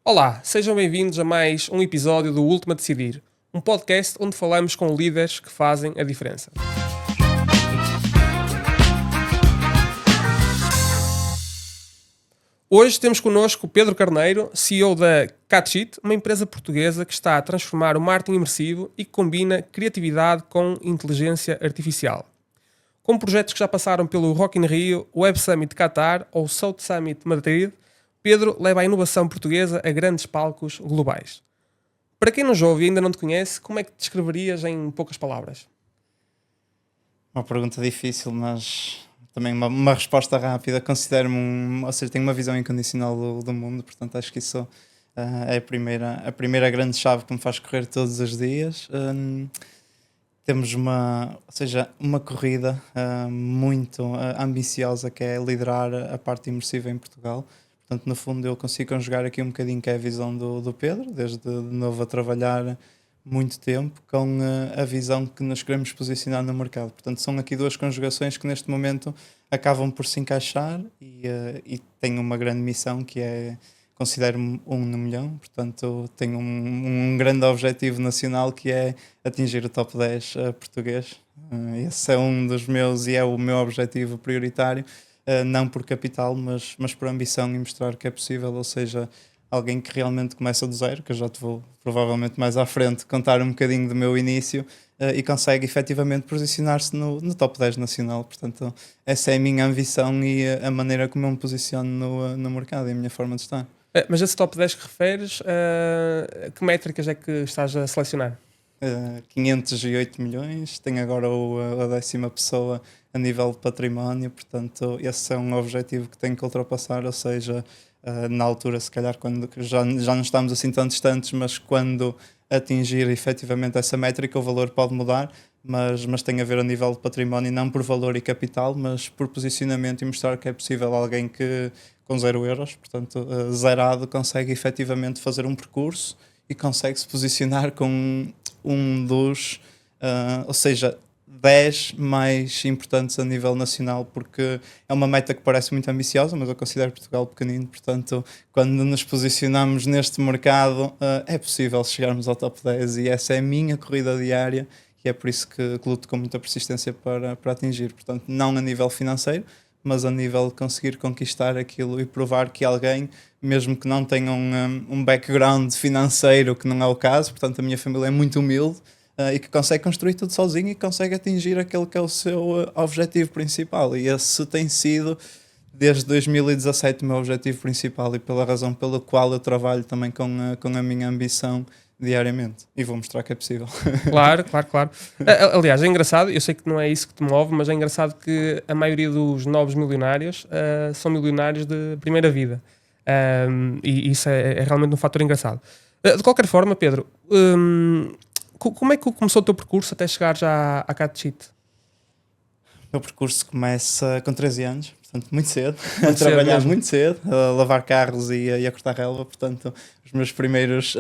Olá, sejam bem-vindos a mais um episódio do Último a Decidir, um podcast onde falamos com líderes que fazem a diferença. Hoje temos connosco o Pedro Carneiro, CEO da CatSheet, uma empresa portuguesa que está a transformar o marketing imersivo e que combina criatividade com inteligência artificial. Com projetos que já passaram pelo Rock in Rio, o Web Summit de Qatar ou o South Summit de Madrid, Pedro leva a inovação portuguesa a grandes palcos globais. Para quem nos ouve e ainda não te conhece, como é que te descreverias em poucas palavras? Uma pergunta difícil, mas também uma resposta rápida. Considero-me, ou seja, tenho uma visão incondicional do mundo, portanto acho que isso é a primeira grande chave que me faz correr todos os dias. Temos uma corrida muito ambiciosa, que é liderar a parte imersiva em Portugal. Portanto, no fundo, eu consigo conjugar aqui um bocadinho que é a visão do Pedro, desde de novo a trabalhar muito tempo, com a visão que nos queremos posicionar no mercado. Portanto, são aqui duas conjugações que neste momento acabam por se encaixar e tenho uma grande missão que é, considero-me um no milhão, portanto tenho um grande objetivo nacional que é atingir o top 10 português. Esse é um dos meus e é o meu objetivo prioritário. Não por capital, mas por ambição e mostrar que é possível, ou seja, alguém que realmente começa do zero, que eu já te vou provavelmente mais à frente contar um bocadinho do meu início e consegue efetivamente posicionar-se no top 10 nacional. Portanto, essa é a minha ambição e a maneira como eu me posiciono no mercado e a minha forma de estar. Mas esse top 10 que referes, que métricas é que estás a selecionar? 508 milhões, tenho agora a 10ª pessoa a nível de património, portanto esse é um objetivo que tenho que ultrapassar, ou seja, na altura se calhar quando já não estamos assim tão distantes, mas quando atingir efetivamente essa métrica o valor pode mudar, mas tem a ver a nível de património, não por valor e capital, mas por posicionamento e mostrar que é possível alguém que com 0 euros, portanto zerado, consegue efetivamente fazer um percurso e consegue se posicionar com um dos, ou seja, 10 mais importantes a nível nacional, porque é uma meta que parece muito ambiciosa, mas eu considero Portugal pequenino, portanto, quando nos posicionamos neste mercado, é possível chegarmos ao top 10 e essa é a minha corrida diária e é por isso que luto com muita persistência para atingir. Portanto, não a nível financeiro, mas a nível de conseguir conquistar aquilo e provar que alguém, mesmo que não tenha um background financeiro, que não é o caso, portanto a minha família é muito humilde e que consegue construir tudo sozinho e consegue atingir aquele que é o seu objetivo principal. E esse tem sido, desde 2017, o meu objetivo principal e pela razão pela qual eu trabalho também com a minha ambição diariamente. E vou mostrar que é possível. Claro. Aliás, é engraçado, eu sei que não é isso que te move, mas é engraçado que a maioria dos novos milionários são milionários de primeira vida. E isso é realmente um fator engraçado. De qualquer forma, Pedro, como é que começou o teu percurso até chegar já à CatSheet? O meu percurso começa com 13 anos, portanto muito cedo, a trabalhar muito cedo, a lavar carros e a cortar relva, portanto os meus primeiros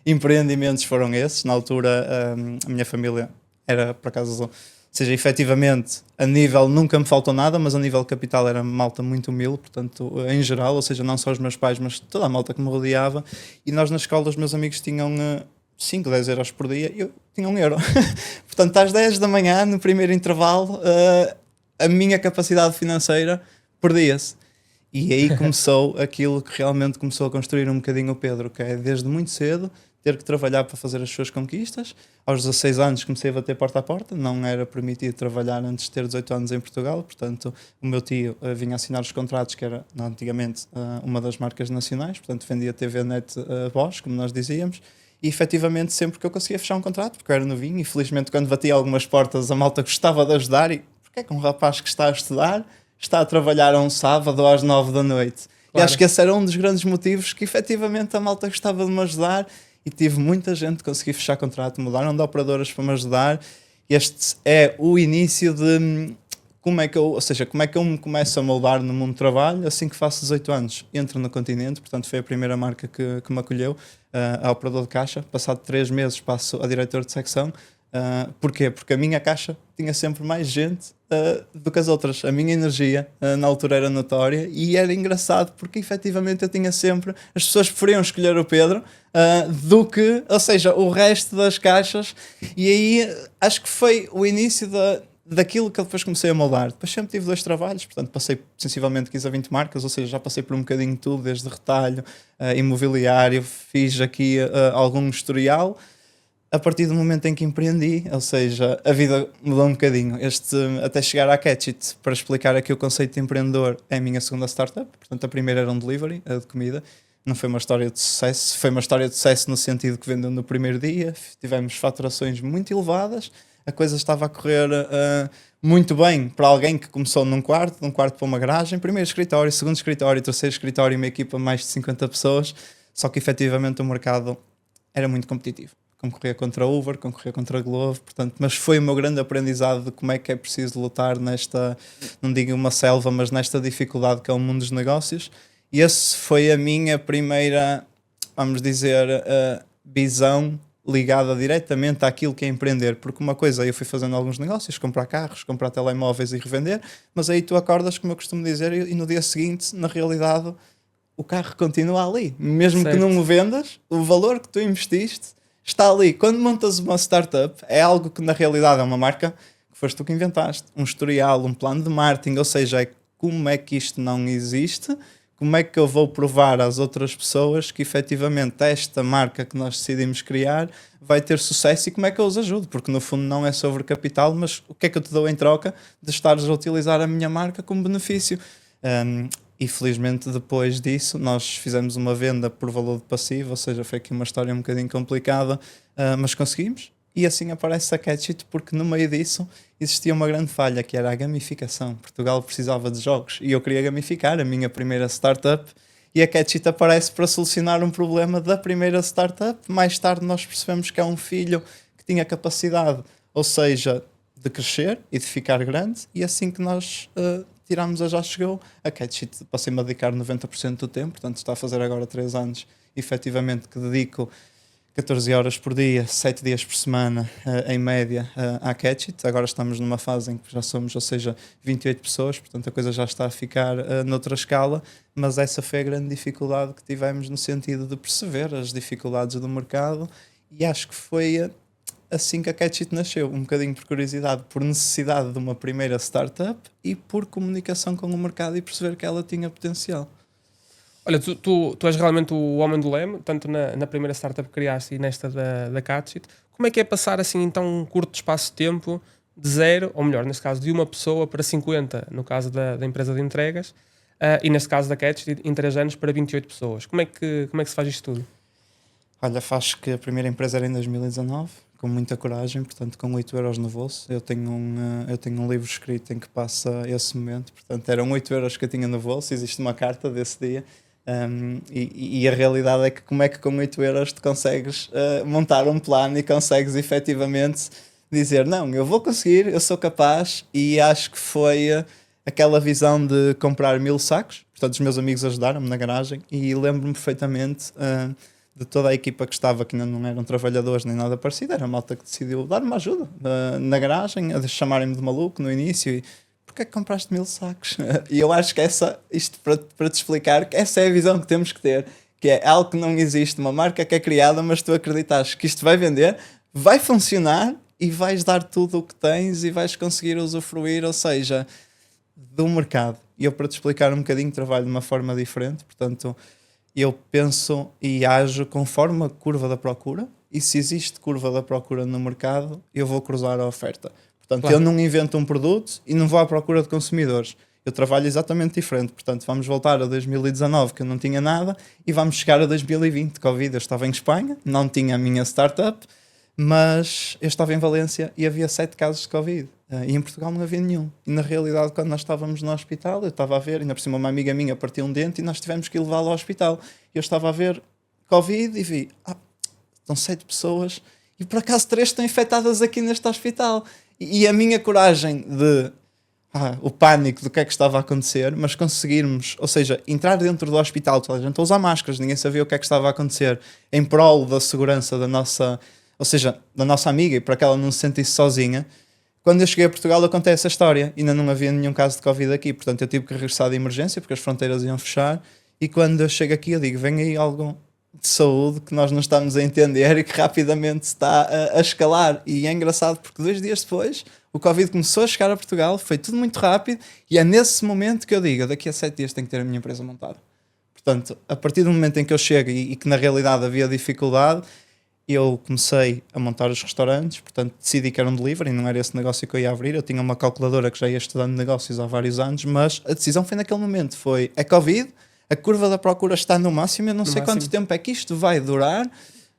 empreendimentos foram esses. Na altura a minha família era, por acaso, ou seja, efetivamente a nível nunca me faltou nada, mas a nível capital era malta muito humilde, portanto em geral, ou seja, não só os meus pais, mas toda a malta que me rodeava, e nós na escola os meus amigos tinham 5, 10 euros por dia e eu tinha 1 euro. Portanto, às 10 da manhã, no primeiro intervalo, a minha capacidade financeira perdia-se. E aí começou aquilo que realmente começou a construir um bocadinho o Pedro, que é desde muito cedo ter que trabalhar para fazer as suas conquistas. Aos 16 anos comecei a bater porta a porta, não era permitido trabalhar antes de ter 18 anos em Portugal, portanto o meu tio vinha assinar os contratos, que era antigamente uma das marcas nacionais, portanto vendia TV Net Bosch, como nós dizíamos. E efetivamente sempre que eu conseguia fechar um contrato, porque eu era novinho e felizmente quando batia algumas portas a malta gostava de ajudar. E porque é que um rapaz que está a estudar está a trabalhar a um sábado às 9 da noite? Claro. E acho que esse era um dos grandes motivos que efetivamente a malta gostava de me ajudar e tive muita gente que conseguiu fechar contrato, mudaram de operadoras para me ajudar. Este é o início de como é que eu me começo a moldar no mundo do trabalho assim que faço 18 anos. Entro no Continente, portanto foi a primeira marca que me acolheu, a operador de caixa. Passado 3 meses passo a diretor de secção, Porquê? Porque a minha caixa tinha sempre mais gente do que as outras. A minha energia na altura era notória e era engraçado porque efetivamente eu tinha sempre. As pessoas preferiam escolher o Pedro do que, ou seja, o resto das caixas. E aí acho que foi o início daquilo que eu depois comecei a moldar. Depois sempre tive 2 trabalhos, portanto passei sensivelmente 15 a 20 marcas, ou seja, já passei por um bocadinho de tudo, desde retalho, imobiliário, fiz aqui algum historial. A partir do momento em que empreendi, ou seja, a vida mudou um bocadinho. Até chegar à Catchit, para explicar aqui o conceito de empreendedor, é a minha segunda startup. Portanto, a primeira era um delivery, a de comida. Não foi uma história de sucesso, foi uma história de sucesso no sentido que vendeu no primeiro dia. Tivemos faturações muito elevadas, a coisa estava a correr muito bem para alguém que começou de um quarto para uma garagem. Primeiro escritório, segundo escritório, terceiro escritório, uma equipa de mais de 50 pessoas. Só que efetivamente o mercado era muito competitivo. Concorria contra a Uber, concorria contra a Glovo, portanto, mas foi o meu grande aprendizado de como é que é preciso lutar nesta, não digo uma selva, mas nesta dificuldade que é o mundo dos negócios. E esse foi a minha primeira, vamos dizer, visão ligada diretamente àquilo que é empreender, porque uma coisa eu fui fazendo alguns negócios, comprar carros, comprar telemóveis e revender, mas aí tu acordas, como eu costumo dizer, e no dia seguinte, na realidade, o carro continua ali, mesmo certo. Que não o vendas, o valor que tu investiste está ali. Quando montas uma startup, é algo que na realidade é uma marca que foste tu que inventaste. Um historial, um plano de marketing, ou seja, é como é que isto não existe, como é que eu vou provar às outras pessoas que efetivamente esta marca que nós decidimos criar vai ter sucesso e como é que eu os ajudo, porque no fundo não é sobre capital, mas o que é que eu te dou em troca de estares a utilizar a minha marca como benefício. E felizmente depois disso nós fizemos uma venda por valor de passivo, ou seja, foi aqui uma história um bocadinho complicada, mas conseguimos. E assim aparece a Catchit, porque no meio disso existia uma grande falha, que era a gamificação. Portugal precisava de jogos e eu queria gamificar a minha primeira startup, e a Catchit aparece para solucionar um problema da primeira startup. Mais tarde nós percebemos que é um filho que tinha capacidade, ou seja, de crescer e de ficar grande, e assim que nós tirámos a Já Chegou, a Catchit passei-me a dedicar 90% do tempo, portanto está a fazer agora 3 anos, efetivamente, que dedico 14 horas por dia, 7 dias por semana, em média, à Catchit. Agora estamos numa fase em que já somos, ou seja, 28 pessoas, portanto a coisa já está a ficar noutra escala, mas essa foi a grande dificuldade que tivemos no sentido de perceber as dificuldades do mercado, e acho que foi assim que a Catchit nasceu, um bocadinho por curiosidade, por necessidade de uma primeira startup e por comunicação com o mercado e perceber que ela tinha potencial. Olha, tu és realmente o homem do leme, tanto na primeira startup que criaste e nesta da Catchit. Como é que é passar assim então um curto espaço de tempo de 0, ou melhor, neste caso de 1 pessoa para 50, no caso da empresa de entregas, e neste caso da Catchit, em 3 anos para 28 pessoas. Como é que se faz isto tudo? Olha, faz que a primeira empresa era em 2019, com muita coragem, portanto com 8 euros no bolso. Eu tenho um livro escrito em que passa esse momento, portanto eram 8 euros que eu tinha no bolso, existe uma carta desse dia. E a realidade é que como é que com 8 euros tu consegues montar um plano e consegues efetivamente dizer não, eu vou conseguir, eu sou capaz. E acho que foi aquela visão de comprar 1000 sacos, portanto os meus amigos ajudaram-me na garagem, e lembro-me perfeitamente de toda a equipa que estava, que ainda não eram trabalhadores nem nada parecido, era a malta que decidiu dar-me ajuda na garagem, a chamarem-me de maluco no início e porque é que compraste 1000 sacos? E eu acho que isto para te explicar, que essa é a visão que temos que ter, que é algo que não existe, uma marca que é criada, mas tu acreditas que isto vai vender, vai funcionar e vais dar tudo o que tens e vais conseguir usufruir, ou seja, do mercado. E eu, para te explicar um bocadinho, trabalho de uma forma diferente, portanto, eu penso e ajo conforme a curva da procura, e se existe curva da procura no mercado, eu vou cruzar a oferta. Portanto, claro. Eu não invento um produto e não vou à procura de consumidores. Eu trabalho exatamente diferente. Portanto, vamos voltar a 2019, que eu não tinha nada, e vamos chegar a 2020, Covid. Eu estava em Espanha, não tinha a minha startup, mas eu estava em Valência e havia 7 casos de Covid. E em Portugal não havia nenhum. E na realidade, quando nós estávamos no hospital, eu estava a ver, ainda por cima uma amiga minha partiu um dente e nós tivemos que levá-lo ao hospital. Eu estava a ver Covid e vi, estão 7 pessoas e por acaso 3 estão infectadas aqui neste hospital. E a minha coragem de o pânico do que é que estava a acontecer, mas conseguirmos, ou seja, entrar dentro do hospital, toda a gente a usar máscaras, ninguém sabia o que é que estava a acontecer, em prol da segurança da nossa, ou seja, da nossa amiga, e para que ela não se sentisse sozinha, quando eu cheguei a Portugal acontece essa história, ainda não havia nenhum caso de Covid aqui, portanto eu tive que regressar de emergência porque as fronteiras iam fechar, e quando eu chego aqui eu digo, vem aí algo de saúde que nós não estamos a entender e que rapidamente está a escalar, e é engraçado porque 2 dias depois o Covid começou a chegar a Portugal, foi tudo muito rápido, e é nesse momento que eu digo, daqui a 7 dias tenho que ter a minha empresa montada. Portanto, a partir do momento em que eu chego e que na realidade havia dificuldade, eu comecei a montar os restaurantes, portanto decidi que era um delivery, não era esse negócio que eu ia abrir. Eu tinha uma calculadora que já ia estudando negócios há vários anos, mas a decisão foi naquele momento, foi a Covid, a curva da procura está no máximo, eu não sei quanto tempo é que isto vai durar,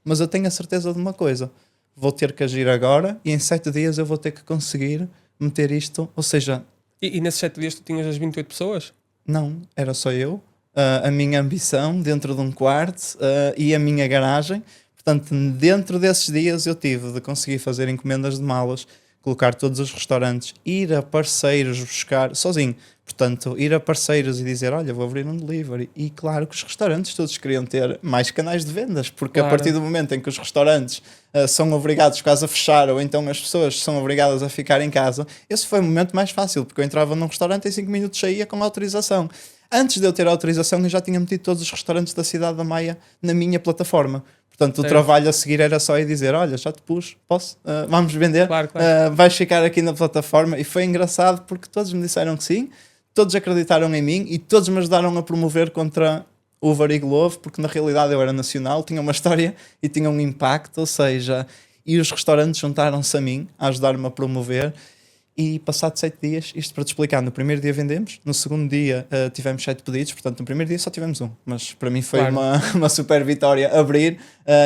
mas eu tenho a certeza de uma coisa, vou ter que agir agora e em 7 dias eu vou ter que conseguir meter isto, ou seja... E nesses 7 dias tu tinhas as 28 pessoas? Não, era só eu, a minha ambição dentro de um quarto e a minha garagem. Portanto, dentro desses dias eu tive de conseguir fazer encomendas de malas, colocar todos os restaurantes, ir a parceiros buscar, sozinho. Portanto, ir a parceiros e dizer, olha, vou abrir um delivery. E claro que os restaurantes todos queriam ter mais canais de vendas, porque a partir do momento em que os restaurantes são obrigados quase a fechar, ou então as pessoas são obrigadas a ficar em casa, esse foi o momento mais fácil, porque eu entrava num restaurante e em 5 minutos saía com autorização. Antes de eu ter a autorização, eu já tinha metido todos os restaurantes da cidade da Maia na minha plataforma. Portanto, o trabalho a seguir era só ir dizer, olha, já te pus, posso? Vamos vender? Claro. Vais ficar aqui na plataforma. E foi engraçado porque todos me disseram que sim, todos acreditaram em mim e todos me ajudaram a promover contra Uber e Glovo, porque na realidade eu era nacional, tinha uma história e tinha um impacto, ou seja, e os restaurantes juntaram-se a mim, a ajudar-me a promover. E passado 7 dias, isto para te explicar, no primeiro dia vendemos, no segundo dia tivemos 7 pedidos, portanto no primeiro dia só tivemos um, mas para mim foi uma super vitória abrir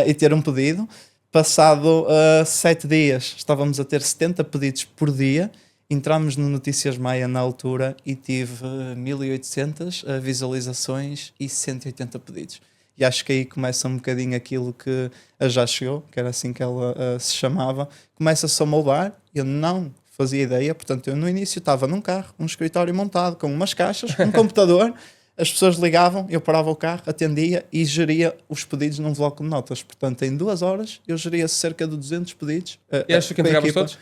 e ter um pedido. Passado 7 dias estávamos a ter 70 pedidos por dia, entramos no Notícias Maia na altura e tive 1800 visualizações e 180 pedidos. E acho que aí começa um bocadinho aquilo que a Já Chegou, que era assim que ela se chamava, começa-se a moldar. Eu não fazia ideia, portanto eu no início estava num carro, um escritório montado com umas caixas, um computador, as pessoas ligavam, eu parava o carro, atendia e geria os pedidos num bloco de notas. Portanto em 2 horas eu geria cerca de 200 pedidos. E acho que entregavas todos?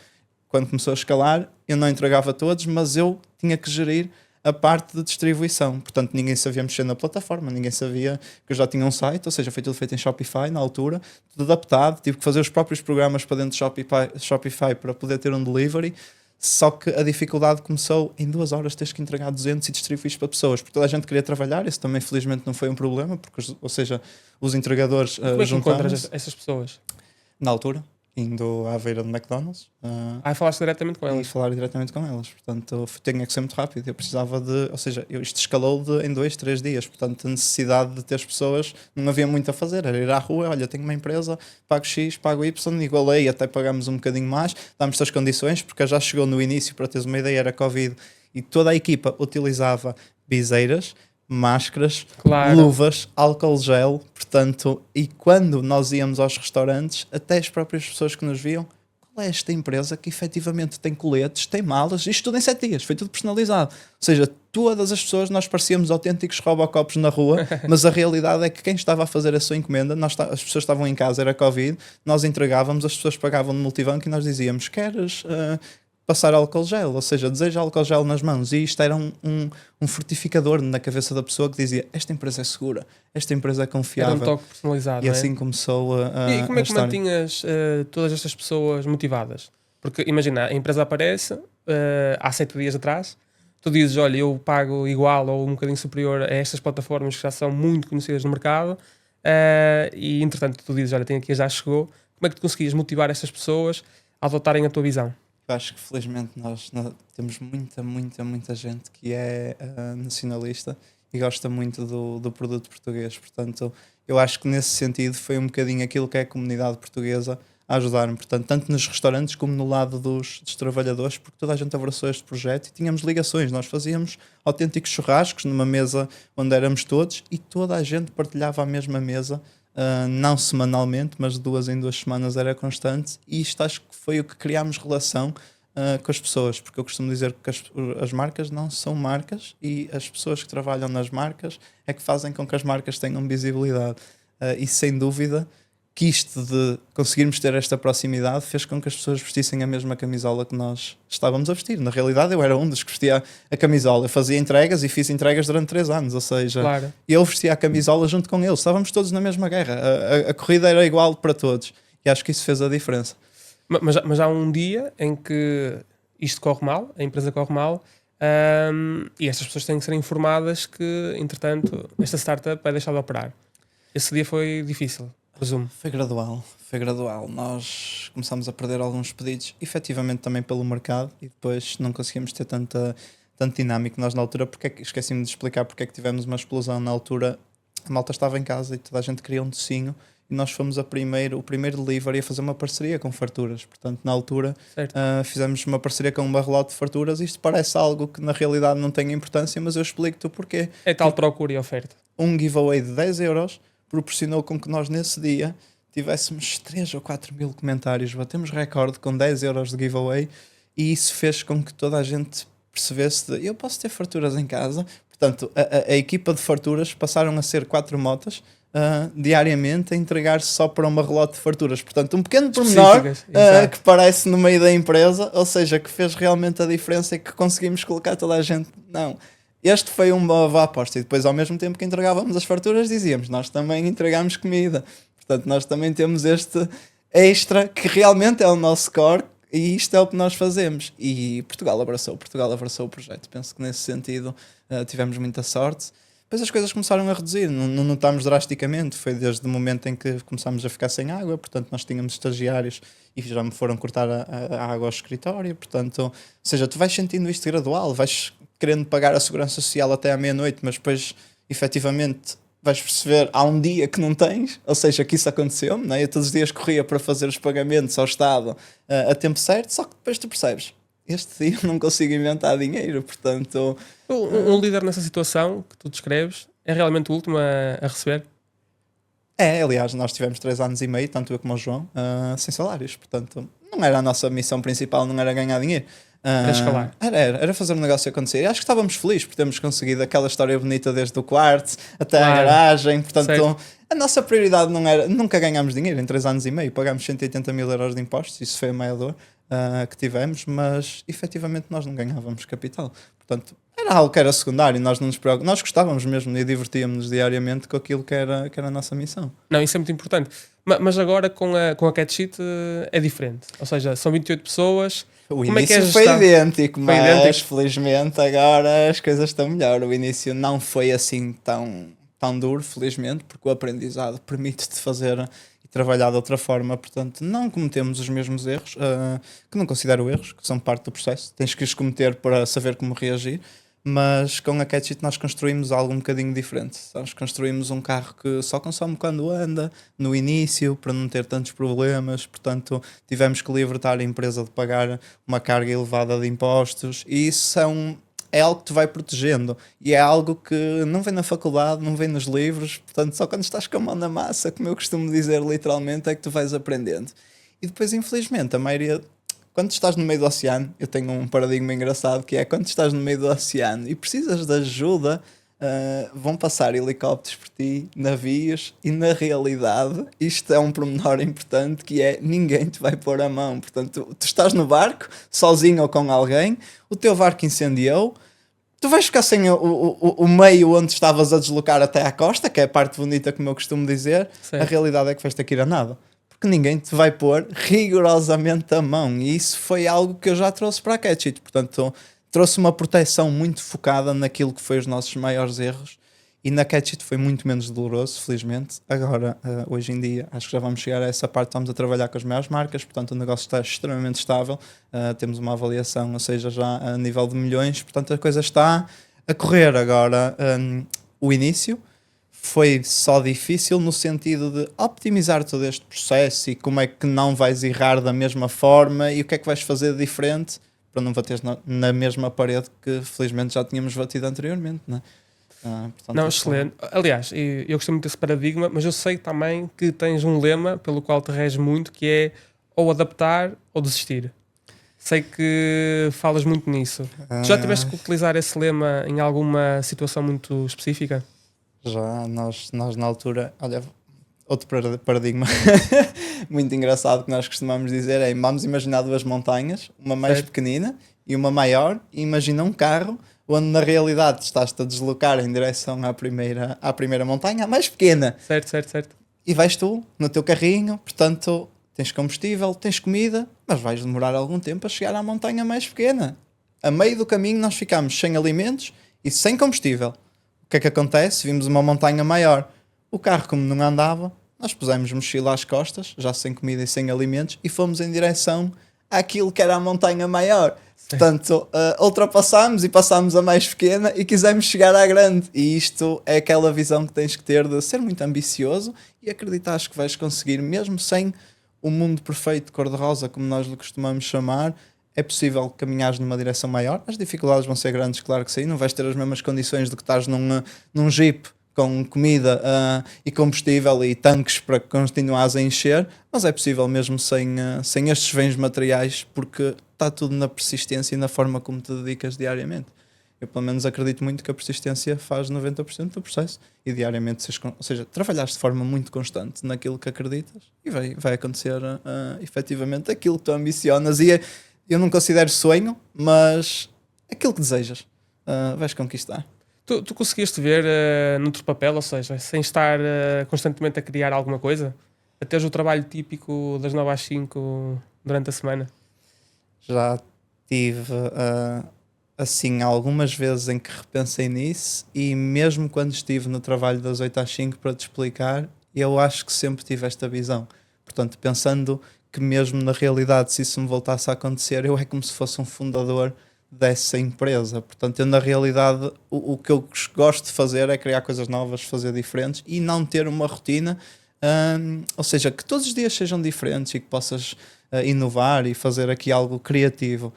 Quando começou a escalar eu não entregava todos, mas eu tinha que gerir a parte de distribuição, portanto ninguém sabia mexer na plataforma, ninguém sabia que eu já tinha um site, ou seja, foi tudo feito em Shopify na altura, tudo adaptado, tive que fazer os próprios programas para dentro de Shopify para poder ter um delivery, só que a dificuldade começou em 2 horas tens que entregar 200 e distribuir para pessoas, porque toda a gente queria trabalhar, isso também felizmente não foi um problema, porque, ou seja, os entregadores como é que encontras essas pessoas? Na altura, indo à beira do McDonald's. Falaste diretamente com elas? E falar diretamente com elas. Portanto, tinha que ser muito rápido. Eu precisava de... Ou seja, isto escalou em 2, 3 dias. Portanto, a necessidade de ter as pessoas não havia muito a fazer. Era ir à rua, olha, tenho uma empresa, pago X, pago Y, igualei, até pagamos um bocadinho mais, damos as condições, porque já chegou no início, para teres uma ideia, era Covid, e toda a equipa utilizava viseiras, máscaras, luvas, álcool gel, portanto, e quando nós íamos aos restaurantes, até as próprias pessoas que nos viam, qual é esta empresa que efetivamente tem coletes, tem malas, isto tudo em 7 dias, foi tudo personalizado. Ou seja, todas as pessoas, nós parecíamos autênticos robocopos na rua, mas a realidade é que quem estava a fazer a sua encomenda, as pessoas estavam em casa, era Covid, nós entregávamos, as pessoas pagavam no multibanco e nós dizíamos, queres... passar álcool gel, ou seja, deseja álcool gel nas mãos, e isto era um fortificador na cabeça da pessoa que dizia, esta empresa é segura, esta empresa é confiável. Era um toque personalizado, e assim começou E como é que mantinhas todas estas pessoas motivadas? Porque imagina, a empresa aparece há 7 dias atrás, tu dizes, olha, eu pago igual ou um bocadinho superior a estas plataformas que já são muito conhecidas no mercado, e entretanto tu dizes, olha, tem aqui a Já Chegou. Como é que tu conseguias motivar estas pessoas a adotarem a tua visão? Eu acho que felizmente nós temos muita gente que é nacionalista e gosta muito do produto português. Portanto, eu acho que nesse sentido foi um bocadinho aquilo que é a comunidade portuguesa a ajudar-me. Portanto, tanto nos restaurantes como no lado dos trabalhadores, porque toda a gente abraçou este projeto e tínhamos ligações. Nós fazíamos autênticos churrascos numa mesa onde éramos todos e toda a gente partilhava a mesma mesa. Não semanalmente, mas de 2 em 2 semanas era constante, e isto acho que foi o que criámos relação com as pessoas, porque eu costumo dizer que as marcas não são marcas e as pessoas que trabalham nas marcas é que fazem com que as marcas tenham visibilidade, e sem dúvida que isto de conseguirmos ter esta proximidade fez com que as pessoas vestissem a mesma camisola que nós estávamos a vestir. Na realidade, eu era um dos que vestia a camisola. Eu fazia entregas e fiz entregas durante 3 anos, ou seja, Claro. eu vestia a camisola junto com eles. Estávamos todos na mesma guerra. A corrida era igual para todos. E acho que isso fez a diferença. Mas há um dia em que isto corre mal, a empresa corre mal, e estas pessoas têm que ser informadas que, entretanto, esta startup vai deixar de operar. Esse dia foi difícil, presumo. Foi gradual. Nós começámos a perder alguns pedidos, efetivamente também pelo mercado, e depois não conseguimos ter tanto dinâmico. Nós na altura, esqueci-me de explicar porque é que tivemos uma explosão na altura. A malta estava em casa e toda a gente queria um docinho, e nós fomos o primeiro delivery a fazer uma parceria com farturas. Portanto, na altura, fizemos uma parceria com uma relote de farturas. Isto parece algo que na realidade não tem importância, mas eu explico-te o porquê. É tal procura e oferta. Um giveaway de 10 euros proporcionou com que nós nesse dia tivéssemos 3 ou 4 mil comentários. Batemos recorde com 10 euros de giveaway, e isso fez com que toda a gente percebesse eu posso ter farturas em casa. Portanto, a equipa de farturas passaram a ser 4 motas diariamente a entregar-se só para uma relote de farturas. Portanto, um pequeno pormenor que parece no meio da empresa, ou seja, que fez realmente a diferença e que conseguimos colocar toda a gente. Não, este foi uma boa aposta. E depois, ao mesmo tempo que entregávamos as farturas, dizíamos, nós também entregamos comida. Portanto, nós também temos este extra que realmente é o nosso core, e isto é o que nós fazemos. E Portugal abraçou o projeto. Penso que nesse sentido tivemos muita sorte. Depois as coisas começaram a reduzir, não notámos drasticamente. Foi desde o momento em que começámos a ficar sem água. Portanto, nós tínhamos estagiários e já me foram cortar a água ao escritório. Portanto, ou seja, tu vais sentindo isto gradual, vais querendo pagar a segurança social até à meia-noite, mas depois, efetivamente, vais perceber, há um dia que não tens, ou seja, que isso aconteceu-me, né? Eu todos os dias corria para fazer os pagamentos ao Estado a tempo certo, só que depois tu percebes, este dia não consigo inventar dinheiro, portanto... Um líder nessa situação que tu descreves é realmente o último a receber? Aliás, nós tivemos 3 anos e meio, tanto eu como o João, sem salários, portanto, não era a nossa missão principal, não era ganhar dinheiro. Era escalar. Era fazer um negócio acontecer. E acho que estávamos felizes por termos conseguido aquela história bonita desde o quarto até a garagem. Portanto, certo. A nossa prioridade não era... Nunca ganhámos dinheiro em 3 anos e meio. Pagámos 180 mil euros de impostos. Isso foi a maior dor que tivemos. Mas, efetivamente, nós não ganhávamos capital. Portanto, era algo que era secundário. Nós não nos preocupávamos. Nós gostávamos mesmo e divertíamos-nos diariamente com aquilo que era a nossa missão. Não, isso é muito importante. Mas agora com a CatCheat é diferente. Ou seja, são 28 pessoas... O início foi idêntico, mas felizmente agora as coisas estão melhor. O início não foi assim tão duro, felizmente, porque o aprendizado permite-te fazer e trabalhar de outra forma. Portanto, não cometemos os mesmos erros, que não considero erros, que são parte do processo. Tens que os cometer para saber como reagir. Mas com a CatCheat nós construímos algo um bocadinho diferente. Nós construímos um carro que só consome quando anda, no início, para não ter tantos problemas. Portanto, tivemos que libertar a empresa de pagar uma carga elevada de impostos. E isso é algo que te vai protegendo. E é algo que não vem na faculdade, não vem nos livros. Portanto, só quando estás com a mão na massa, como eu costumo dizer literalmente, é que tu vais aprendendo. E depois, infelizmente, a maioria... Quando estás no meio do oceano, eu tenho um paradigma engraçado que é quando estás no meio do oceano e precisas de ajuda, vão passar helicópteros por ti, navios, e na realidade isto é um pormenor importante que é ninguém te vai pôr a mão. Portanto, tu estás no barco, sozinho ou com alguém, o teu barco incendiou, tu vais ficar sem o meio onde estavas a deslocar até à costa, que é a parte bonita, como eu costumo dizer. Certo. A realidade é que vais ter que ir a nada. Que ninguém te vai pôr rigorosamente a mão, e isso foi algo que eu já trouxe para a CatCheat. Portanto, trouxe uma proteção muito focada naquilo que foi os nossos maiores erros, e na CatCheat foi muito menos doloroso, felizmente. Agora, hoje em dia, acho que já vamos chegar a essa parte, estamos a trabalhar com as maiores marcas, portanto o negócio está extremamente estável, temos uma avaliação, ou seja, já a nível de milhões, portanto a coisa está a correr. Agora, o início foi só difícil no sentido de optimizar todo este processo e como é que não vais errar da mesma forma e o que é que vais fazer de diferente para não bateres na mesma parede que felizmente já tínhamos batido anteriormente, não é? Portanto, não, excelente. Aliás, eu gostei muito desse paradigma, mas eu sei também que tens um lema pelo qual te reges muito, que é ou adaptar ou desistir. Sei que falas muito nisso. Já tiveste que utilizar esse lema em alguma situação muito específica? Já, nós na altura, olha, outro paradigma muito engraçado que nós costumamos dizer é: vamos imaginar duas montanhas, uma mais pequenina e uma maior, e imagina um carro onde na realidade estás-te a deslocar em direção à primeira montanha, a mais pequena. Certo. E vais tu no teu carrinho, portanto tens combustível, tens comida, mas vais demorar algum tempo a chegar à montanha mais pequena. A meio do caminho nós ficamos sem alimentos e sem combustível. O que é que acontece? Vimos uma montanha maior. O carro, como não andava, nós pusemos mochila às costas, já sem comida e sem alimentos, e fomos em direção àquilo que era a montanha maior. Portanto, ultrapassámos e passámos a mais pequena e quisemos chegar à grande. E isto é aquela visão que tens que ter de ser muito ambicioso e acreditar que vais conseguir, mesmo sem o mundo perfeito cor-de-rosa, como nós lhe costumamos chamar. É possível caminhares numa direção maior. As dificuldades vão ser grandes, claro que sim. Não vais ter as mesmas condições de que estás num Jeep com comida e combustível e tanques para que continuares a encher, mas é possível mesmo sem estes bens materiais, porque está tudo na persistência e na forma como te dedicas diariamente. Eu pelo menos acredito muito que a persistência faz 90% do processo e diariamente, ou seja, trabalhares de forma muito constante naquilo que acreditas e vai acontecer efetivamente aquilo que tu ambicionas. E eu não considero sonho, mas aquilo que desejas vais conquistar. Tu conseguiste ver noutro papel, ou seja, sem estar constantemente a criar alguma coisa? A teres o trabalho típico das 9 às 5 durante a semana? Já tive assim algumas vezes em que repensei nisso, e mesmo quando estive no trabalho das 8 às 5 para te explicar, eu acho que sempre tive esta visão. Portanto, pensando que mesmo na realidade, se isso me voltasse a acontecer, eu é como se fosse um fundador dessa empresa. Portanto, eu na realidade o que eu gosto de fazer é criar coisas novas, fazer diferentes e não ter uma rotina, ou seja, que todos os dias sejam diferentes e que possas inovar e fazer aqui algo criativo.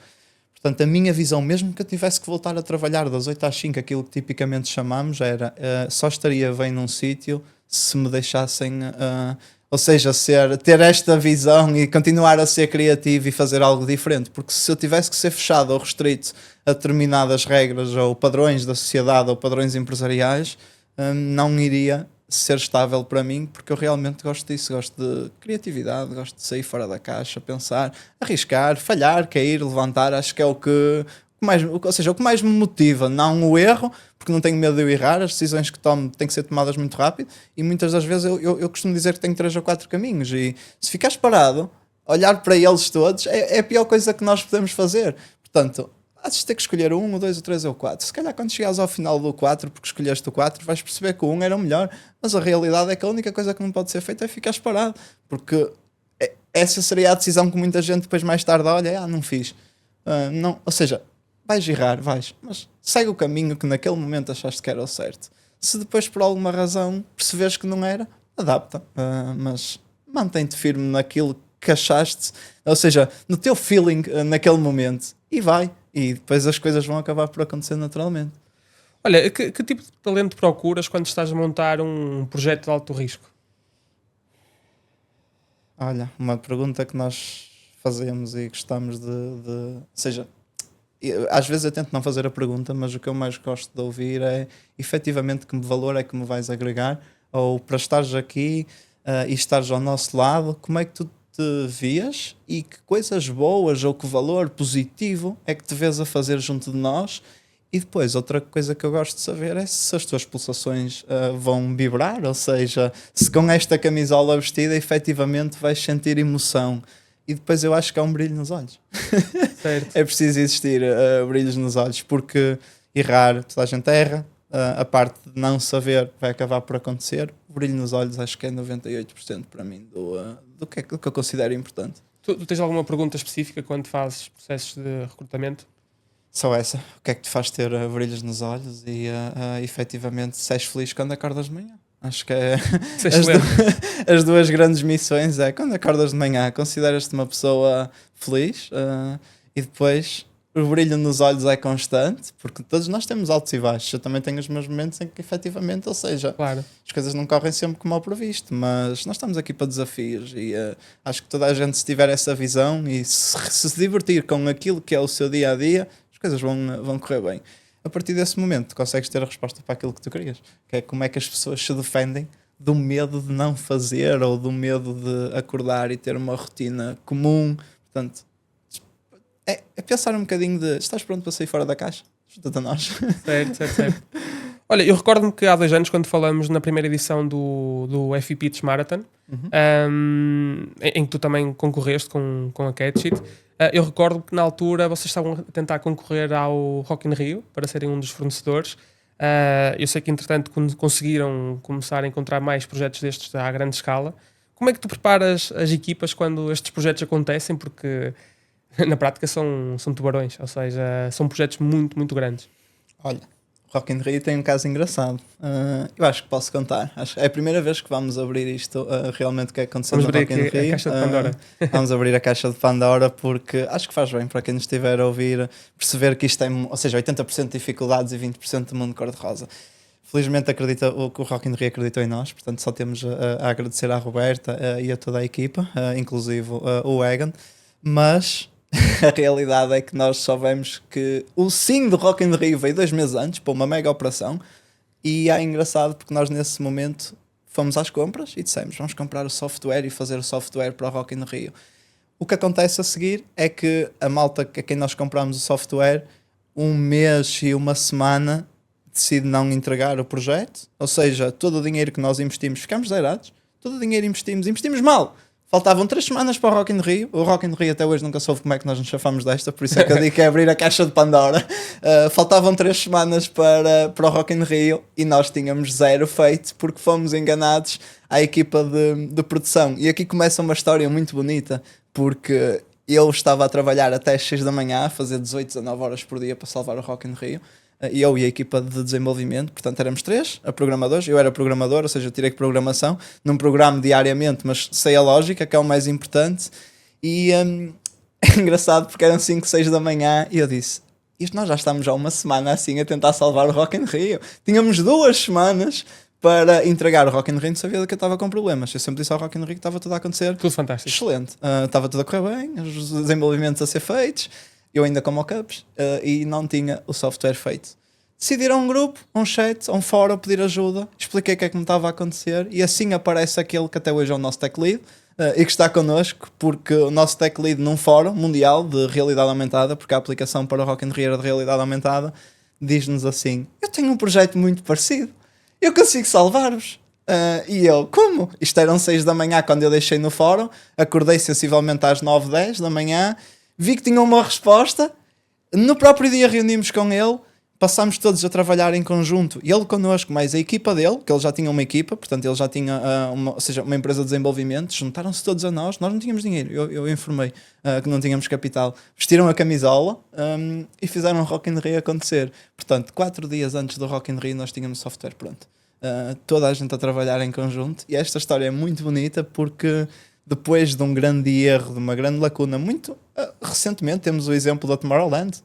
Portanto, a minha visão, mesmo que eu tivesse que voltar a trabalhar das 8 às 5, aquilo que tipicamente chamamos era, só estaria bem num sítio se me deixassem, ou seja, ter esta visão e continuar a ser criativo e fazer algo diferente. Porque se eu tivesse que ser fechado ou restrito a determinadas regras ou padrões da sociedade ou padrões empresariais, não iria ser estável para mim, porque eu realmente gosto disso, gosto de criatividade, gosto de sair fora da caixa, pensar, arriscar, falhar, cair, levantar. Acho que é o que mais, ou seja, o que mais me motiva, não o erro, porque não tenho medo de eu errar. As decisões que tomo têm que ser tomadas muito rápido e muitas das vezes eu costumo dizer que tenho 3 ou 4 caminhos, e se ficares parado, olhar para eles todos é a pior coisa que nós podemos fazer. Portanto, has de ter que escolher o 1, o 2, o 3 ou o 4. Se calhar quando chegares ao final do 4, porque escolheste o 4, vais perceber que o 1 era o melhor, mas a realidade é que a única coisa que não pode ser feita é ficares parado, porque essa seria a decisão que muita gente depois mais tarde olha, não fiz. Não, ou seja, vais errar, mas segue o caminho que naquele momento achaste que era o certo. Se depois por alguma razão perceberes que não era, adapta, mas mantém-te firme naquilo que achaste, ou seja, no teu feeling naquele momento, e vai. E depois as coisas vão acabar por acontecer naturalmente. Olha, que tipo de talento procuras quando estás a montar um projeto de alto risco? Olha, uma pergunta que nós fazemos e gostamos ou seja, às vezes eu tento não fazer a pergunta, mas o que eu mais gosto de ouvir é efetivamente que valor é que me vais agregar, ou para estares aqui e estares ao nosso lado, como é que tu te vias e que coisas boas ou que valor positivo é que te vês a fazer junto de nós. E depois, outra coisa que eu gosto de saber é se as tuas pulsações vão vibrar, ou seja, se com esta camisola vestida efetivamente vais sentir emoção. E depois eu acho que há um brilho nos olhos. Certo. É preciso existir brilhos nos olhos, porque errar, toda a gente erra, a parte de não saber vai acabar por acontecer. O brilho nos olhos acho que é 98% para mim do que eu considero importante. Tu tens alguma pergunta específica quando fazes processos de recrutamento? Só essa. O que é que te faz ter brilhos nos olhos e efetivamente se és feliz quando acordas de manhã? Acho que é as duas grandes missões é quando acordas de manhã, consideras-te uma pessoa feliz e depois o brilho nos olhos é constante, porque todos nós temos altos e baixos. Eu também tenho os meus momentos em que efetivamente, ou seja, claro, as coisas não correm sempre como ao previsto, mas nós estamos aqui para desafios e acho que toda a gente, se tiver essa visão e se divertir com aquilo que é o seu dia a dia, as coisas vão correr bem. A partir desse momento consegues ter a resposta para aquilo que tu querias, que é como é que as pessoas se defendem do medo de não fazer ou do medo de acordar e ter uma rotina comum. Portanto, é pensar um bocadinho de estás pronto para sair fora da caixa? Junta-te a nós. Certo. Olha, eu recordo-me que há 2 anos, quando falamos na primeira edição do FE Pitch Marathon, em que tu também concorreste com a Catchit, eu recordo que na altura vocês estavam a tentar concorrer ao Rock in Rio para serem um dos fornecedores. Eu sei que entretanto conseguiram começar a encontrar mais projetos destes à grande escala. Como é que tu preparas as equipas quando estes projetos acontecem? Porque na prática são tubarões, ou seja, são projetos muito, muito grandes. Olha, Rock in Rio tem um caso engraçado. Eu acho que posso contar. Acho que é a primeira vez que vamos abrir isto, realmente o que é acontecendo no Rock in Rio. A caixa de Pandora. Vamos abrir a caixa de Pandora porque acho que faz bem para quem nos estiver a ouvir perceber que isto tem, ou seja, 80% de dificuldades e 20% de mundo cor-de-rosa. Felizmente o Rock in Rio acreditou em nós, portanto só temos a agradecer à Roberta e a toda a equipa, inclusive o Egan, mas a realidade é que nós soubemos que o sim do Rock in Rio veio 2 meses antes para uma mega operação e é engraçado porque nós nesse momento fomos às compras e dissemos vamos comprar o software e fazer o software para o Rock in Rio. O que acontece a seguir é que a malta a quem nós compramos o software 1 mês e 1 semana decide não entregar o projeto, ou seja, todo o dinheiro que nós investimos ficamos zerados, todo o dinheiro investimos mal. Faltavam 3 semanas para o Rock in Rio. O Rock in Rio até hoje nunca soube como é que nós nos chafamos desta, por isso é que eu digo que é abrir a caixa de Pandora. Faltavam 3 semanas para o Rock in Rio e nós tínhamos 0 feito porque fomos enganados à equipa de produção. E aqui começa uma história muito bonita, porque eu estava a trabalhar até às 6 da manhã, a fazer 18, 19 horas por dia para salvar o Rock in Rio. Eu e a equipa de desenvolvimento, portanto éramos 3 programadores, eu era programador, ou seja, eu tirei programação, não programo diariamente, mas sei a lógica, que é o mais importante, e é engraçado porque eram 5, 6 da manhã e eu disse, isto nós já estamos há 1 semana assim a tentar salvar o Rock in Rio, tínhamos 2 semanas para entregar o Rock in Rio, não sabia que eu estava com problemas, eu sempre disse ao Rock in Rio que estava tudo a acontecer, tudo fantástico, excelente, estava tudo a correr bem, os desenvolvimentos a ser feitos, eu ainda com mockups e não tinha o software feito. Decidiram um grupo, um chat, um fórum, pedir ajuda, expliquei o que é que me estava a acontecer e assim aparece aquele que até hoje é o nosso tech lead e que está connosco, porque o nosso tech lead num fórum mundial de realidade aumentada, porque a aplicação para o Rock in Rio era de realidade aumentada, diz-nos assim, eu tenho um projeto muito parecido, eu consigo salvar-vos. E eu, como? Isto eram 6 da manhã quando eu deixei no fórum, acordei sensivelmente às 9, 10 da manhã, vi que tinha uma resposta, no próprio dia reunimos com ele, passámos todos a trabalhar em conjunto, ele connosco, mais a equipa dele, que ele já tinha uma equipa, portanto ele já tinha uma empresa de desenvolvimento, juntaram-se todos a nós não tínhamos dinheiro, eu informei que não tínhamos capital, vestiram a camisola e fizeram o Rock in Rio acontecer. Portanto, 4 dias antes do Rock in Rio nós tínhamos o software pronto. Toda a gente a trabalhar em conjunto, e esta história é muito bonita porque depois de um grande erro, de uma grande lacuna, muito recentemente temos o exemplo da Tomorrowland.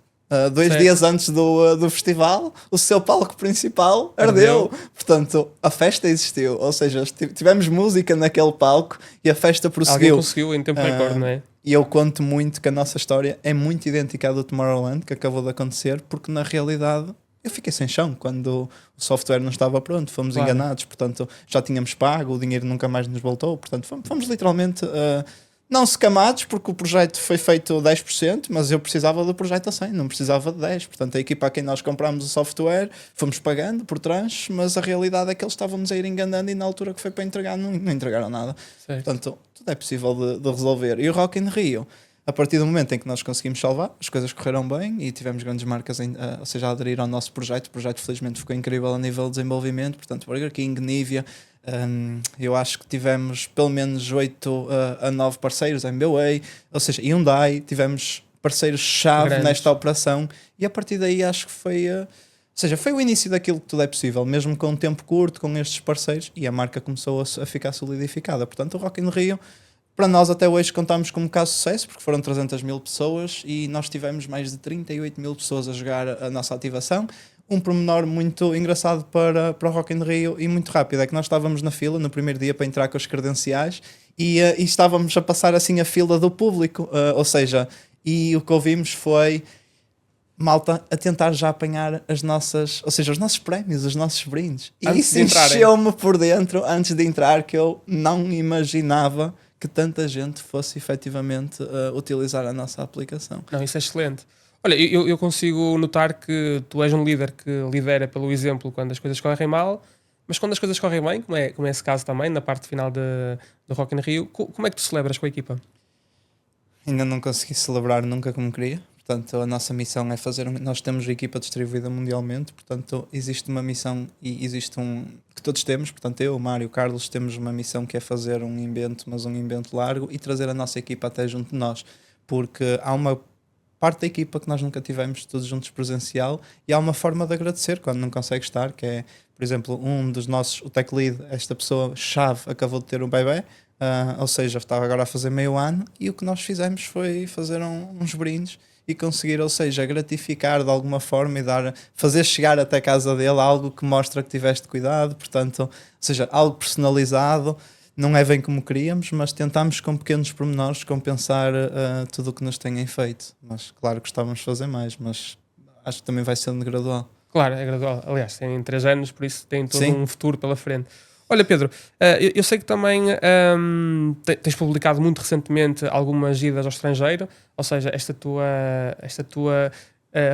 2 dias antes do festival, o seu palco principal ardeu. Portanto, a festa existiu. Ou seja, tivemos música naquele palco e a festa prosseguiu. Alguém conseguiu em tempo recorde, não é? E eu conto muito que a nossa história é muito idêntica à do Tomorrowland, que acabou de acontecer, porque na realidade eu fiquei sem chão quando o software não estava pronto, fomos enganados, portanto já tínhamos pago, o dinheiro nunca mais nos voltou, portanto fomos literalmente não secamados, porque o projeto foi feito 10%, mas eu precisava do projeto a 100%, não precisava de 10%, portanto a equipa a quem nós comprámos o software fomos pagando por tranches, mas a realidade é que eles estavam-nos a ir enganando e na altura que foi para entregar não entregaram nada. Certo. Portanto tudo é possível de resolver. E o Rock in Rio, a partir do momento em que nós conseguimos salvar, as coisas correram bem e tivemos grandes marcas ou seja, a aderir ao nosso projeto. O projeto felizmente ficou incrível a nível de desenvolvimento, portanto Burger King, Nivea, eu acho que tivemos pelo menos 8 a 9 parceiros, MBA, ou seja, Hyundai, tivemos parceiros-chave nesta operação e a partir daí acho que foi... ou seja, foi o início daquilo que tudo é possível, mesmo com um tempo curto, com estes parceiros, e a marca começou a ficar solidificada. Portanto, o Rock in Rio, para nós até hoje contamos como caso de sucesso, porque foram 300 mil pessoas e nós tivemos mais de 38 mil pessoas a jogar a nossa ativação. Um pormenor muito engraçado para o Rock in Rio e muito rápido é que nós estávamos na fila no primeiro dia para entrar com as credenciais e estávamos a passar assim a fila do público, ou seja, e o que ouvimos foi: malta a tentar já apanhar as nossas, ou seja, os nossos prémios, os nossos brindes. E Antes isso de entrarem. encheu-me por dentro antes de entrar, que eu não imaginava que tanta gente fosse efetivamente utilizar a nossa aplicação. Não, isso é excelente. Olha, eu consigo notar que tu és um líder que lidera pelo exemplo quando as coisas correm mal, mas quando as coisas correm bem, como é esse caso também, na parte final do Rock in Rio, como é que tu celebras com a equipa? Ainda não consegui celebrar nunca como queria. Portanto, a nossa missão é fazer. Nós temos a equipa distribuída mundialmente, portanto, existe uma missão e existe que todos temos. Portanto, eu, o Mário, o Carlos, temos uma missão que é fazer um invento, mas um invento largo e trazer a nossa equipa até junto de nós, porque há uma parte da equipa que nós nunca tivemos todos juntos presencial e há uma forma de agradecer quando não consegue estar, que é, por exemplo, um dos nossos, o tech lead, esta pessoa chave, acabou de ter um bebê. Ou seja, estava agora a fazer meio ano e o que nós fizemos foi fazer uns brindes e conseguir, ou seja, gratificar de alguma forma e fazer chegar até a casa dele algo que mostra que tiveste cuidado, portanto, ou seja, algo personalizado, não é bem como queríamos, mas tentámos com pequenos pormenores compensar tudo o que nos têm feito. Mas claro que gostávamos de fazer mais, mas acho que também vai sendo gradual. Claro, é gradual. Aliás, tem 3 anos, por isso tem todo Sim. um futuro pela frente. Olha, Pedro, eu sei que também tens publicado muito recentemente algumas idas ao estrangeiro, ou seja, esta tua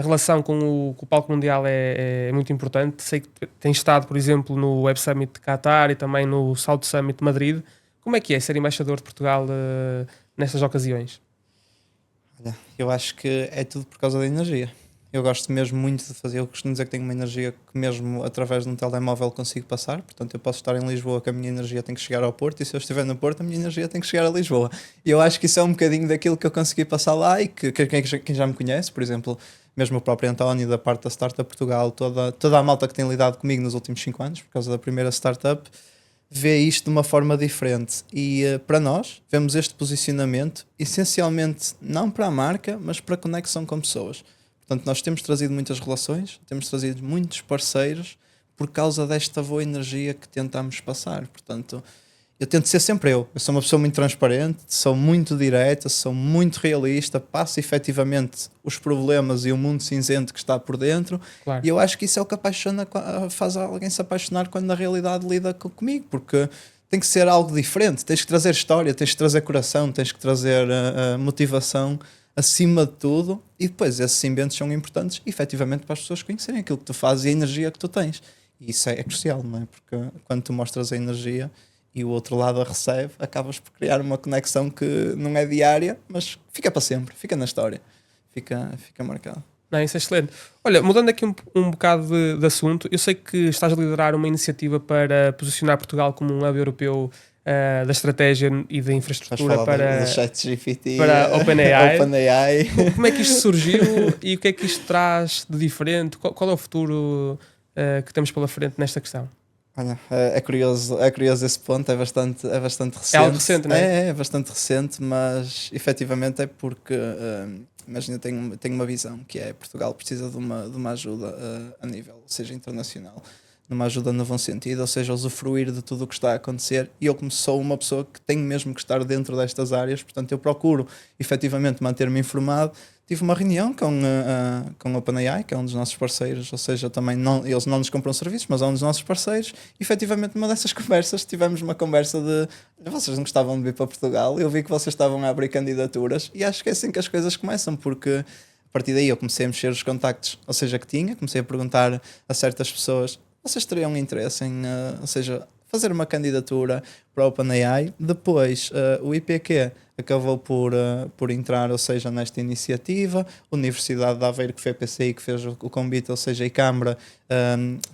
relação com o palco mundial é muito importante. Sei que tens estado, por exemplo, no Web Summit de Qatar e também no South Summit de Madrid. Como é que é ser embaixador de Portugal nessas ocasiões? Olha, eu acho que é tudo por causa da energia. Eu gosto mesmo muito de fazer. Eu costumo dizer que tenho uma energia que mesmo através de um telemóvel consigo passar. Portanto, eu posso estar em Lisboa, que a minha energia tem que chegar ao Porto, e se eu estiver no Porto, a minha energia tem que chegar a Lisboa. E eu acho que isso é um bocadinho daquilo que eu consegui passar lá e que quem já me conhece, por exemplo, mesmo o próprio António da parte da Startup Portugal, toda a malta que tem lidado comigo nos últimos 5 anos, por causa da primeira startup, vê isto de uma forma diferente. E para nós, vemos este posicionamento essencialmente não para a marca, mas para a conexão com pessoas. Portanto, nós temos trazido muitas relações, temos trazido muitos parceiros por causa desta boa energia que tentamos passar. Portanto, eu tento ser sempre eu. Eu sou uma pessoa muito transparente, sou muito direta, sou muito realista, passo efetivamente os problemas e o mundo cinzento que está por dentro. Claro. E eu acho que isso é o que faz alguém se apaixonar quando na realidade lida comigo, porque tem que ser algo diferente. Tens que trazer história, tens que trazer coração, tens que trazer motivação acima de tudo, e depois esses inventos são importantes efetivamente para as pessoas conhecerem aquilo que tu fazes e a energia que tu tens. E isso é crucial, não é? Porque quando tu mostras a energia e o outro lado a recebe, acabas por criar uma conexão que não é diária, mas fica para sempre, fica na história, fica marcado. Não, isso é excelente. Olha, mudando aqui um bocado de assunto, eu sei que estás a liderar uma iniciativa para posicionar Portugal como um hub europeu da estratégia e da infraestrutura para ChatGPT, para OpenAI. OpenAI. Como é que isto surgiu e o que é que isto traz de diferente? Qual é o futuro que temos pela frente nesta questão? Olha, é curioso esse ponto, é bastante recente. É algo recente, não é? É bastante recente, mas efetivamente é porque, imagina, tenho uma visão que é Portugal precisa de uma ajuda a nível, ou seja, internacional, numa ajuda no bom sentido, ou seja, usufruir de tudo o que está a acontecer, e eu como sou uma pessoa que tenho mesmo que estar dentro destas áreas, portanto eu procuro efetivamente manter-me informado. Tive uma reunião com a OpenAI, que é um dos nossos parceiros, ou seja, também eles não nos compram serviços, mas é um dos nossos parceiros, e efetivamente numa dessas conversas tivemos uma conversa de vocês não gostavam de vir para Portugal, eu vi que vocês estavam a abrir candidaturas, e acho que é assim que as coisas começam, porque a partir daí eu comecei a mexer os contactos, ou seja, que tinha, comecei a perguntar a certas pessoas, vocês teriam interesse em, ou seja, fazer uma candidatura para a OpenAI. Depois o IPQ acabou por entrar, ou seja, nesta iniciativa. A Universidade de Aveiro, que foi a PCI, que fez o convite, ou seja, e Câmara,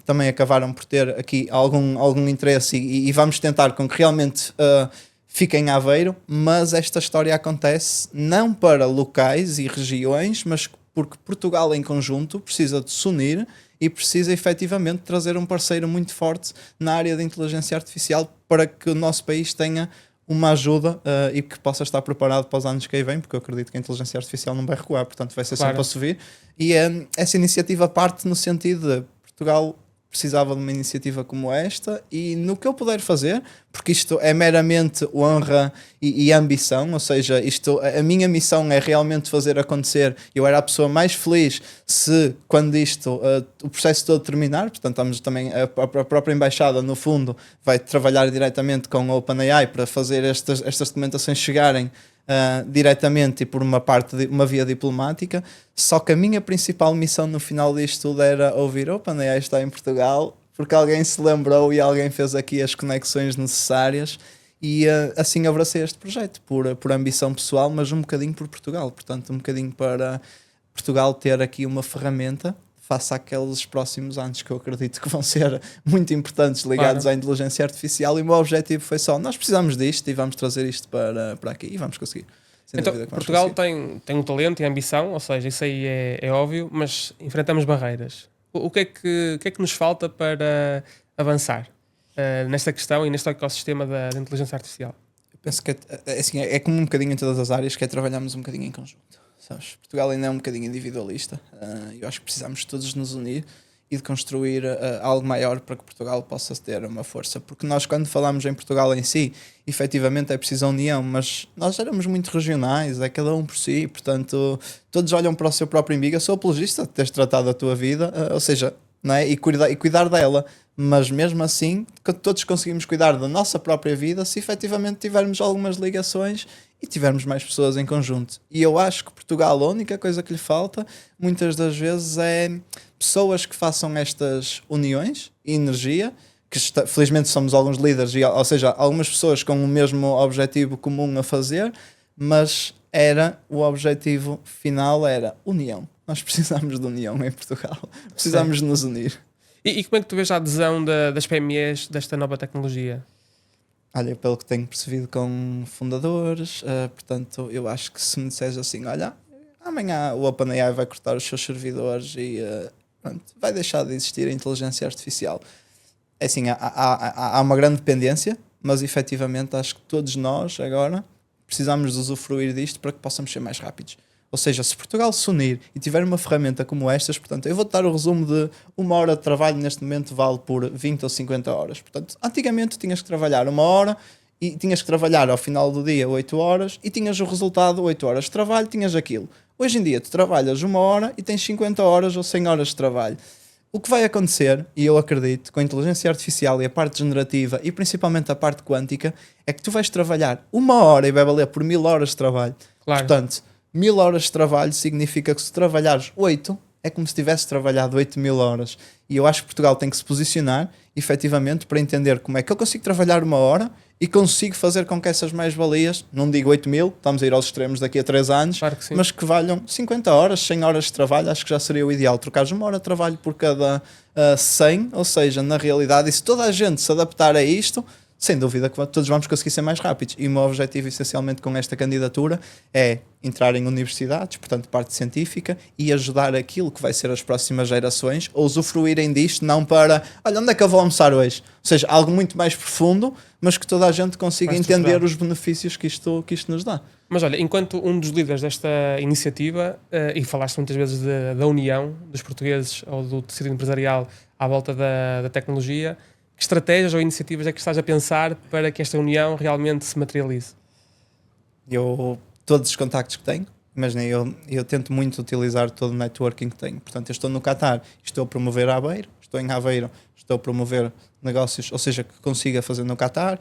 também acabaram por ter aqui algum interesse e vamos tentar com que realmente fiquem em Aveiro, mas esta história acontece não para locais e regiões, mas porque Portugal em conjunto precisa de se unir e precisa efetivamente trazer um parceiro muito forte na área da inteligência artificial para que o nosso país tenha uma ajuda e que possa estar preparado para os anos que aí vêm, porque eu acredito que a inteligência artificial não vai recuar, portanto vai ser sempre a subir. E essa iniciativa parte no sentido de Portugal precisava de uma iniciativa como esta e no que eu puder fazer, porque isto é meramente honra e ambição, ou seja, a minha missão é realmente fazer acontecer. Eu era a pessoa mais feliz se, quando o processo todo terminar, portanto estamos também, a própria embaixada no fundo vai trabalhar diretamente com a OpenAI para fazer estas documentações chegarem diretamente e por uma via diplomática, só que a minha principal missão no final disto tudo era ouvir: OpenAI está em Portugal, porque alguém se lembrou e alguém fez aqui as conexões necessárias e assim abracei este projeto por ambição pessoal, mas um bocadinho por Portugal, portanto um bocadinho para Portugal ter aqui uma ferramenta face àqueles próximos anos que eu acredito que vão ser muito importantes ligados à inteligência artificial, e o meu objetivo foi só: nós precisamos disto e vamos trazer isto para aqui e vamos conseguir. Então, Portugal tem um talento e ambição, ou seja, isso aí é óbvio, mas enfrentamos barreiras. O que é que nos falta para avançar nesta questão e neste ecossistema da inteligência artificial? Eu penso que assim, é como um bocadinho em todas as áreas, que é trabalharmos um bocadinho em conjunto. Sabes? Portugal ainda é um bocadinho individualista. Eu acho que precisamos todos nos unir e de construir algo maior para que Portugal possa ter uma força. Porque nós, quando falamos em Portugal em si, efetivamente é preciso a união, mas nós éramos muito regionais, é cada um por si, portanto, todos olham para o seu próprio umbigo. Eu sou apologista de teres tratado a tua vida, ou seja, não é? E cuidar dela, mas mesmo assim, todos conseguimos cuidar da nossa própria vida se efetivamente tivermos algumas ligações e tivermos mais pessoas em conjunto. E eu acho que Portugal, a única coisa que lhe falta muitas das vezes é pessoas que façam estas uniões e energia, que felizmente somos alguns líderes, ou seja, algumas pessoas com o mesmo objetivo comum a fazer, mas o objetivo final era união. Nós precisamos de união em Portugal, precisamos de nos unir. E como é que tu vês a adesão das PMEs desta nova tecnologia? Olha, pelo que tenho percebido com fundadores, portanto, eu acho que se me disseres assim: olha, amanhã o OpenAI vai cortar os seus servidores e pronto, vai deixar de existir a inteligência artificial. É assim, há uma grande dependência, mas efetivamente acho que todos nós agora precisamos de usufruir disto para que possamos ser mais rápidos. Ou seja, se Portugal se unir e tiver uma ferramenta como estas, portanto, eu vou-te dar o resumo de 1 hora de trabalho neste momento vale por 20 ou 50 horas. Portanto, antigamente tinhas que trabalhar 1 hora e tinhas que trabalhar ao final do dia 8 horas e tinhas o resultado 8 horas de trabalho, tinhas aquilo. Hoje em dia tu trabalhas 1 hora e tens 50 horas ou 100 horas de trabalho. O que vai acontecer, e eu acredito, com a inteligência artificial e a parte generativa e principalmente a parte quântica, é que tu vais trabalhar 1 hora e vai valer por 1000 horas de trabalho. Claro. Portanto, 1000 horas de trabalho significa que se trabalhares 8, é como se tivesse trabalhado 8000 horas. E eu acho que Portugal tem que se posicionar, efetivamente, para entender como é que eu consigo trabalhar 1 hora e consigo fazer com que essas mais-valias, não digo 8000, estamos a ir aos extremos daqui a 3 anos, claro que sim, mas que valham 50 horas, 100 horas de trabalho, acho que já seria o ideal. Trocares 1 hora de trabalho por cada 100, ou seja, na realidade, e se toda a gente se adaptar a isto, sem dúvida que todos vamos conseguir ser mais rápidos. E o meu objetivo, essencialmente, com esta candidatura é entrar em universidades, portanto, parte científica, e ajudar aquilo que vai ser as próximas gerações a usufruírem disto, não para, olha, onde é que eu vou almoçar hoje? Ou seja, algo muito mais profundo, mas que toda a gente consiga entender os benefícios que isto nos dá. Mas olha, enquanto um dos líderes desta iniciativa, e falaste muitas vezes da união dos portugueses ou do tecido empresarial à volta da tecnologia, que estratégias ou iniciativas é que estás a pensar para que esta união realmente se materialize? Todos os contactos que tenho, imagina, eu tento muito utilizar todo o networking que tenho. Portanto, eu estou no Qatar, estou a promover a Aveiro, estou em Aveiro, estou a promover negócios, ou seja, que consiga fazer no Qatar,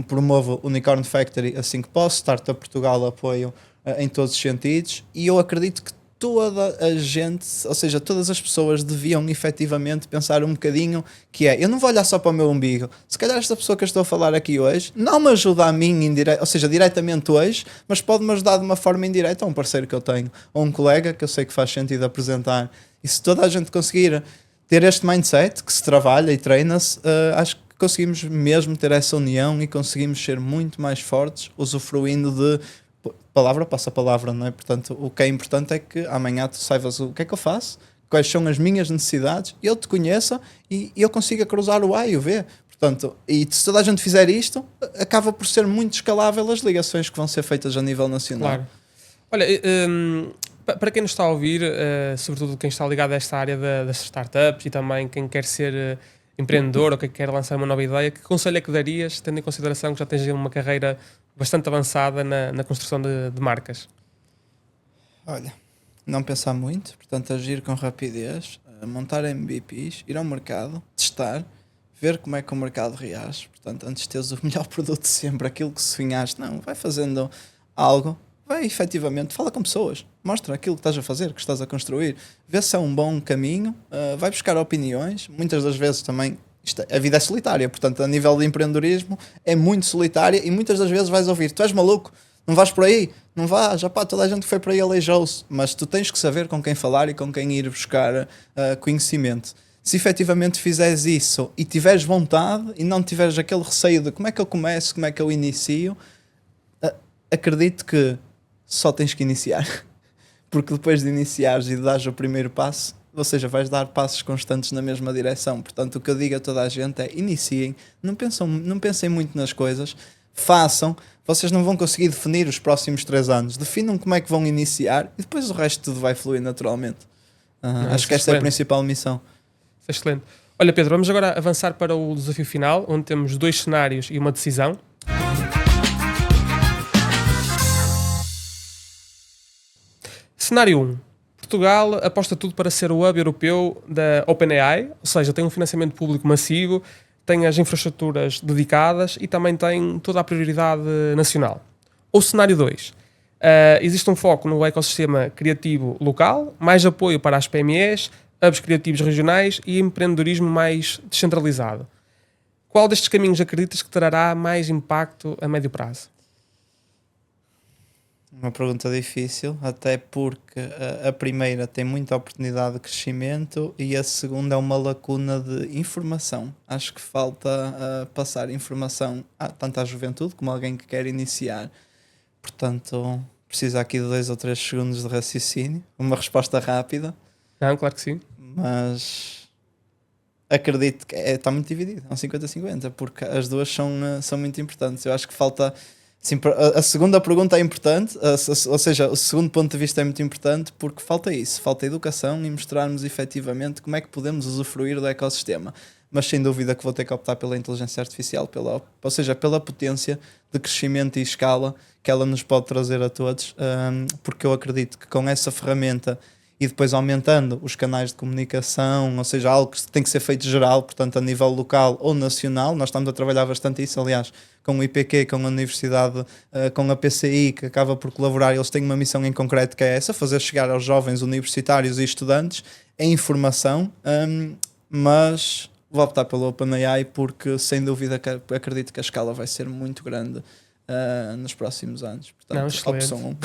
promovo Unicorn Factory assim que posso, Startup Portugal apoio em todos os sentidos, e eu acredito que toda a gente, ou seja, todas as pessoas deviam efetivamente pensar um bocadinho que é, eu não vou olhar só para o meu umbigo, se calhar esta pessoa que eu estou a falar aqui hoje não me ajuda a mim, ou seja, diretamente hoje, mas pode-me ajudar de uma forma indireta a um parceiro que eu tenho, ou um colega que eu sei que faz sentido apresentar. E se toda a gente conseguir ter este mindset, que se trabalha e treina-se, acho que conseguimos mesmo ter essa união e conseguimos ser muito mais fortes, usufruindo de palavra passa palavra, não é? Portanto, o que é importante é que amanhã tu saibas o que é que eu faço, quais são as minhas necessidades, eu te conheça e eu consiga cruzar o A e o B. Portanto, e se toda a gente fizer isto, acaba por ser muito escalável as ligações que vão ser feitas a nível nacional. Claro. Olha, para quem nos está a ouvir, sobretudo quem está ligado a esta área das startups e também quem quer ser empreendedor ou que quer lançar uma nova ideia, que conselho é que darias, tendo em consideração que já tens uma carreira bastante avançada na construção de marcas? Olha, não pensar muito, portanto agir com rapidez, montar MVPs, ir ao mercado, testar, ver como é que o mercado reage. Portanto, antes de teres o melhor produto sempre, aquilo que sonhaste, não, vai fazendo algo, vai efetivamente, fala com pessoas, mostra aquilo que estás a fazer, que estás a construir, vê se é um bom caminho, vai buscar opiniões, muitas das vezes também, a vida é solitária, portanto a nível de empreendedorismo é muito solitária e muitas das vezes vais ouvir, tu és maluco, não vais por aí, não vais, já pá, toda a gente que foi por aí aleijou-se, mas tu tens que saber com quem falar e com quem ir buscar conhecimento. Se efetivamente fizeres isso e tiveres vontade e não tiveres aquele receio de como é que eu começo, como é que eu inicio, acredito que só tens que iniciar. Porque depois de iniciares e de dares o primeiro passo, ou seja, vais dar passos constantes na mesma direção. Portanto, o que eu digo a toda a gente é iniciem, não pensem muito nas coisas, façam. Vocês não vão conseguir definir os próximos 3 anos. Definam como é que vão iniciar e depois o resto tudo vai fluir naturalmente. Acho que esta é a principal missão. Isso é excelente. Olha, Pedro, vamos agora avançar para o desafio final, onde temos 2 cenários e uma decisão. Cenário 1. Portugal aposta tudo para ser o hub europeu da OpenAI, ou seja, tem um financiamento público massivo, tem as infraestruturas dedicadas e também tem toda a prioridade nacional. Ou cenário 2. Existe um foco no ecossistema criativo local, mais apoio para as PMEs, hubs criativos regionais e empreendedorismo mais descentralizado. Qual destes caminhos acreditas que trará mais impacto a médio prazo? Uma pergunta difícil, até porque a primeira tem muita oportunidade de crescimento e a segunda é uma lacuna de informação. Acho que falta passar informação tanto à juventude como a alguém que quer iniciar. Portanto, precisa aqui de 2 ou 3 segundos de raciocínio, uma resposta rápida. Não, claro que sim. Mas acredito que está muito dividido, é um 50-50, porque as duas são muito importantes. Eu acho que falta... Sim, a segunda pergunta é importante, ou seja, o segundo ponto de vista é muito importante porque falta isso, falta educação e mostrarmos efetivamente como é que podemos usufruir do ecossistema. Mas sem dúvida que vou ter que optar pela inteligência artificial, ou seja, pela potência de crescimento e escala que ela nos pode trazer a todos, porque eu acredito que com essa ferramenta e depois aumentando os canais de comunicação, ou seja, algo que tem que ser feito geral, portanto a nível local ou nacional, nós estamos a trabalhar bastante isso, aliás, com o IPQ, com a Universidade, com a PCI, que acaba por colaborar, eles têm uma missão em concreto que é essa, fazer chegar aos jovens universitários e estudantes a informação, mas vou optar pelo OpenAI porque sem dúvida que acredito que a escala vai ser muito grande nos próximos anos. Portanto, opção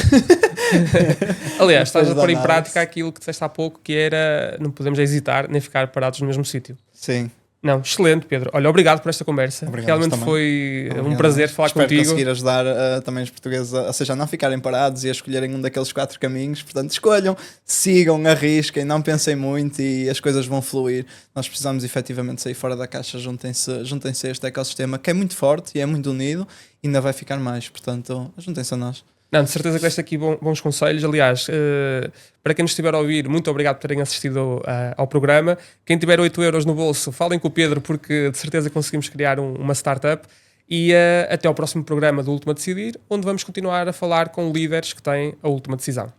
1. Aliás, estás a pôr em prática aquilo que disseste há pouco, que era não podemos hesitar nem ficar parados no mesmo sítio. Sim. Não, excelente, Pedro. Olha, obrigado por esta conversa. Obrigado. Realmente foi um prazer falar Espero contigo. conseguir ajudar também os portugueses, ou seja, a não ficarem parados e a escolherem um daqueles 4 caminhos. Portanto, escolham, sigam, arrisquem, não pensem muito e as coisas vão fluir. Nós precisamos efetivamente sair fora da caixa, juntem-se a este ecossistema que é muito forte e é muito unido e ainda vai ficar mais. Portanto, juntem-se a nós. Não, de certeza que deste aqui bons conselhos. Aliás, para quem nos estiver a ouvir, muito obrigado por terem assistido ao programa. Quem tiver 8 euros no bolso, falem com o Pedro, porque de certeza conseguimos criar uma startup. E até ao próximo programa do Última a Decidir, onde vamos continuar a falar com líderes que têm a última decisão.